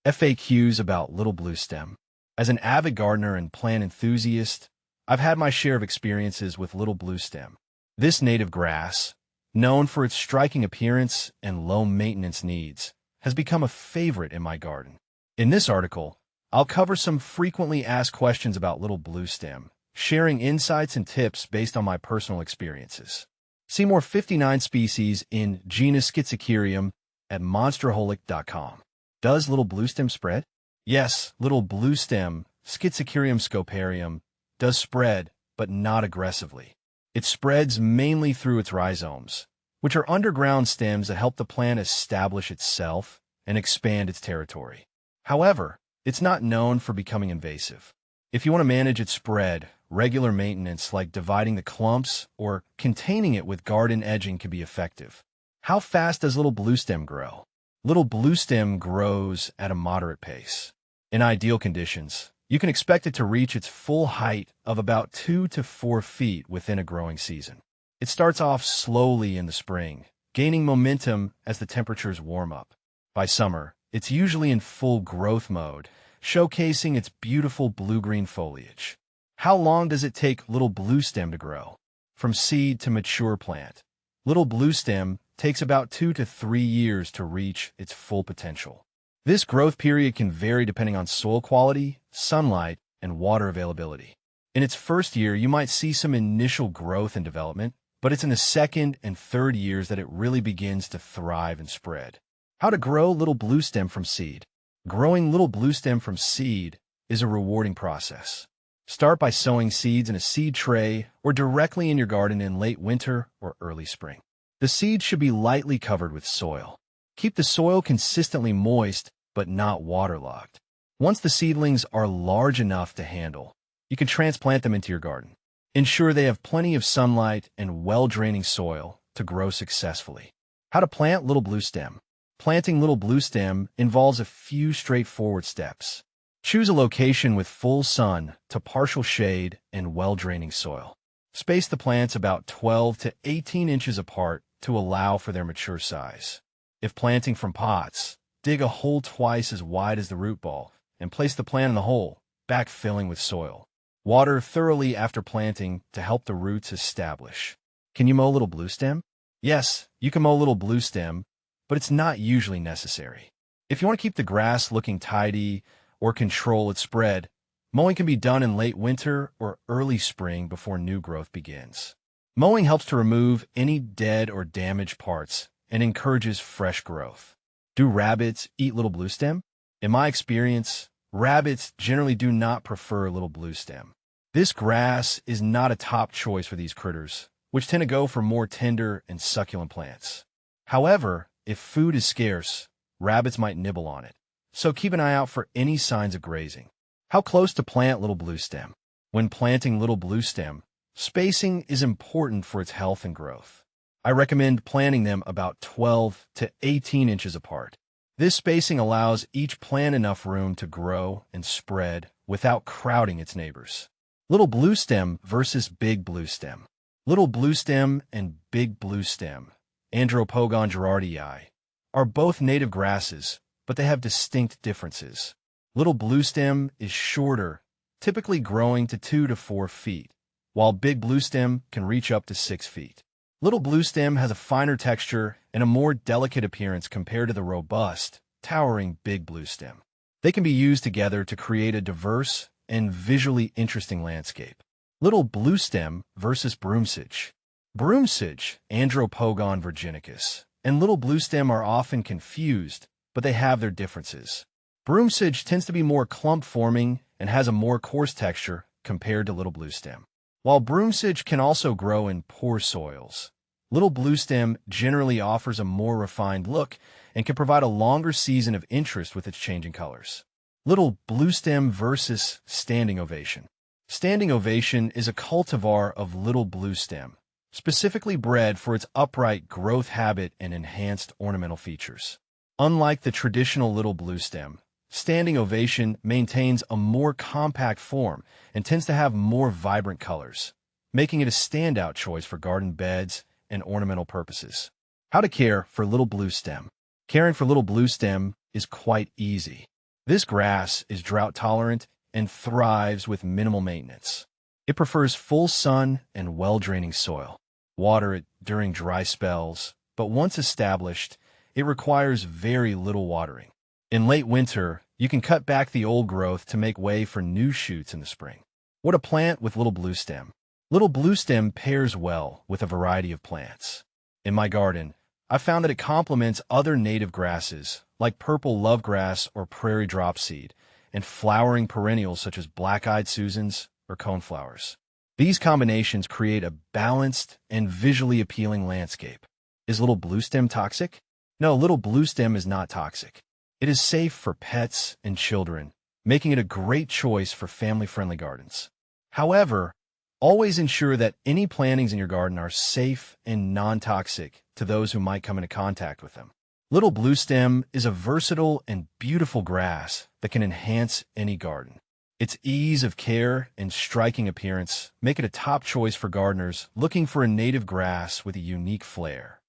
FAQs about Little Bluestem. As an avid gardener and plant enthusiast, I've had my share of experiences with Little Bluestem. This native grass, known for its striking appearance and low maintenance needs, has become a favorite in my garden. In this article, I'll cover some frequently asked questions about Little Bluestem, sharing insights and tips based on my personal experiences. See more 59 species in genus Schizocerium at monsterholic.com. Does Little Bluestem spread? Yes, Little Bluestem, Schizocerium scoparium, does spread, but not aggressively. It spreads mainly through its rhizomes, which are underground stems that help the plant establish itself and expand its territory. However, it's not known for becoming invasive. If you want to manage its spread, regular maintenance like dividing the clumps or containing it with garden edging can be effective. How fast does Little Bluestem grow? Little Bluestem grows at a moderate pace. In ideal conditions, you can expect it to reach its full height of about 2 to 4 feet within a growing season. It starts off slowly in the spring, gaining momentum as the temperatures warm up. By summer, it's usually in full growth mode, showcasing its beautiful blue-green foliage. How long does it take Little Bluestem to grow? From seed to mature plant, Little Bluestem takes about 2 to 3 years to reach its full potential. This growth period can vary depending on soil quality, sunlight, and water availability. In its first year, you might see some initial growth and development, but it's in the second and third years that it really begins to thrive and spread. How to grow Little Bluestem from seed? Growing Little Bluestem from seed is a rewarding process. Start by sowing seeds in a seed tray or directly in your garden in late winter or early spring. The seeds should be lightly covered with soil. Keep the soil consistently moist but not waterlogged. Once the seedlings are large enough to handle, you can transplant them into your garden. Ensure they have plenty of sunlight and well-draining soil to grow successfully. How to plant Little Bluestem? Planting Little Bluestem involves a few straightforward steps. Choose a location with full sun to partial shade and well-draining soil. Space the plants about 12 to 18 inches apart to allow for their mature size. If planting from pots, dig a hole twice as wide as the root ball and place the plant in the hole, backfilling with soil. Water thoroughly after planting to help the roots establish. Can you mow Little Bluestem? Yes, you can mow Little Bluestem, but it's not usually necessary. If you want to keep the grass looking tidy or control its spread, mowing can be done in late winter or early spring before new growth begins. Mowing helps to remove any dead or damaged parts and encourages fresh growth. Do rabbits eat Little Bluestem? In my experience, rabbits generally do not prefer Little Bluestem. This grass is not a top choice for these critters, which tend to go for more tender and succulent plants. However, if food is scarce, rabbits might nibble on it, so keep an eye out for any signs of grazing. How close to plant Little Bluestem? When planting Little Bluestem, spacing is important for its health and growth. I recommend planting them about 12 to 18 inches apart. This spacing allows each plant enough room to grow and spread without crowding its neighbors. Little Bluestem versus Big Bluestem. Little Bluestem and Big Bluestem, Andropogon gerardii, are both native grasses, but they have distinct differences. Little Bluestem is shorter, typically growing to 2 to 4 feet, while Big Bluestem can reach up to 6 feet. Little Bluestem has a finer texture and a more delicate appearance compared to the robust, towering Big Bluestem. They can be used together to create a diverse and visually interesting landscape. Little Bluestem versus Broomsage. Broomsage, Andropogon virginicus, and Little Bluestem are often confused, but they have their differences. Broomsage tends to be more clump-forming and has a more coarse texture compared to Little Bluestem. While Broomsage can also grow in poor soils, Little Bluestem generally offers a more refined look and can provide a longer season of interest with its changing colors. Little Bluestem versus Standing Ovation. Standing Ovation is a cultivar of Little Bluestem, specifically bred for its upright growth habit and enhanced ornamental features. Unlike the traditional Little Bluestem, Standing Ovation maintains a more compact form and tends to have more vibrant colors, making it a standout choice for garden beds and ornamental purposes. How to care for Little Bluestem. Caring for Little Bluestem is quite easy. This grass is drought-tolerant and thrives with minimal maintenance. It prefers full sun and well-draining soil. Water it during dry spells, but once established, it requires very little watering. In late winter, you can cut back the old growth to make way for new shoots in the spring. What a plant with little bluestem. Little bluestem pairs well with a variety of plants. In my garden, I found that it complements other native grasses like purple lovegrass or prairie dropseed and flowering perennials such as black-eyed Susans or coneflowers. These combinations create a balanced and visually appealing landscape. Is little bluestem toxic? No, little bluestem is not toxic. It is safe for pets and children, making it a great choice for family-friendly gardens. However, always ensure that any plantings in your garden are safe and non-toxic to those who might come into contact with them. Little bluestem is a versatile and beautiful grass that can enhance any garden. Its ease of care and striking appearance make it a top choice for gardeners looking for a native grass with a unique flair.